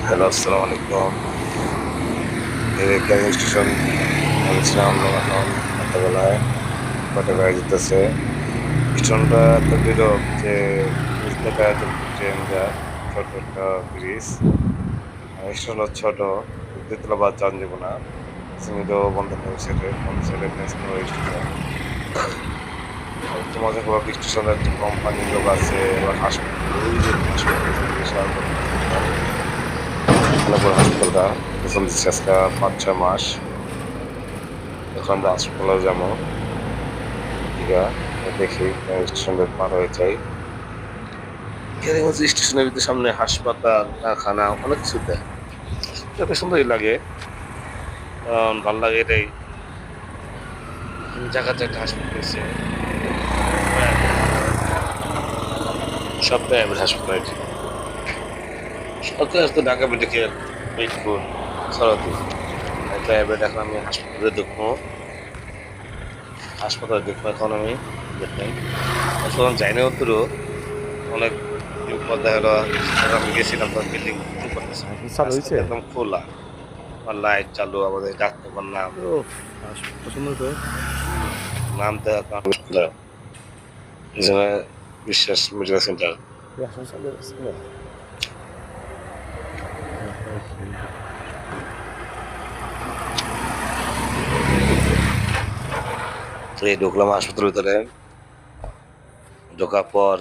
Hello, আসসালামু আলাইকুম। এই ক্যানিং স্টেশন বলছিলাম এখন রাত্রেবেলায় কয়টা গাড়ি যেতেছে। স্টেশনটা এত নীরব যে নিচ থেকে এত ট্রেন যায়। ছোট একটা ব্রিজ, স্টেশন ছোট, দ্বিতলা বাস যান যাব না। সিমিটাও বন্ধ করে সেটে বন্ধ সেটে স্টেশন। একটু মজা করবো, স্টেশনে একটা কোম্পানির লোক আছে, এবার হাসপাতাল, ওই যে হাসপাতাল বিশাল বড় হাসপাতাল, অনেক বড় হাসপাতালটা চলতেছে আজকে ৫-৬ মাস। এখন তো হাসপাতালে যাবো, ঠিক আছে, দেখি স্টেশনে পার হয়ে যাই। কেরানীগঞ্জ স্টেশনের ভিতরে সামনে হাসপাতাল, কারখানা, অনেক কিছু দেয়, এত সুন্দরই লাগে। কারণ ভালো লাগে এটাই, জায়গা জায়গা হাসপাতাল হয়েছে, সব প্রাইভেট হাসপাতাল। সরকারি হাসপাতাল ঢাকা মেডিকেল, মিরপুর, সরদি প্রাইভেট। এখন আমি হাসপাতালে দেখবো এখন আমি দেখবেন এখন যাইনি অতর অনেক দিন পর দেখা গেলো। আমি গেছিলাম তখন বিল্ডিং করতেছে, চালু হয়েছে। রাস্তাটা একদম খোলা, লাইট চালু, আমাদের ডাক্তার নাম ও পছন্দ তো নাম দেওয়া বিশ্বাস মেডিকেল সেন্টার। তো এই ঢুকলাম হাসপাতালের ভিতরে, ঢোকার পর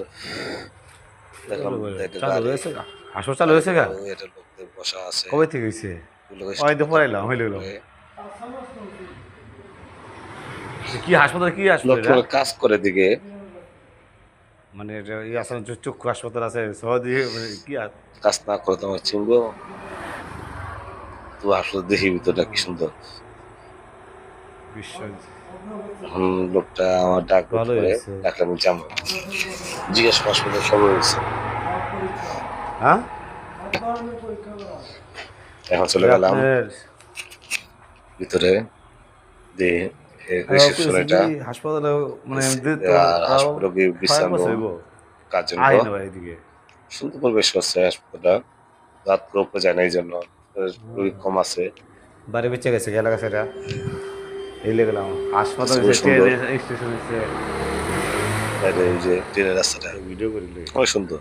দেখলাম একটা চালু গাড়ি, হয়েছে হাসপাতাল চালু হয়েছে গা এটা লোকদের বসা আছে, কবে থেকে হয়েছে? লোক ওই তো স্টেশন পড়াইলাম হইল করে কি হাসপাতাল, কি হাসপাতাল এটা? লোক কাজ করে দিকে। মানে এটা আছে চক্ষু হাসপাতাল আছে সহজে মানে কি কাজ না করে তোমার চিনবো? তো আসলে দেখি ভিতরটা কি সুন্দর। বিশ্ব লোকটা আমার ডাক ভালোই করে হয়েছে। ডাকলাম, যাবো জিজ্ঞেস হাসপাতাল সব হয়েছে। হ্যাঁ এখন চলে গেলাম আপনার ভিতরে, দিয়ে রিসেপশন এটা, হাসপাতালে মানে আর হাসপাতাল বিশ্রাম রুম, কার্জন আই না এদিকে সুন্দর পরিবেশ করছে হাসপাতালটা। রাত করে যায় না, এই জন্য রোগী কম আছে। বাড়ি বেঁচে গেছে গেলা গেছে এটা এই গেলাম হাসপাতাল খুবই সুন্দর। স্টেশন এই যে ট্রেনের রাস্তাটা ভিডিও করি অনেক সুন্দর।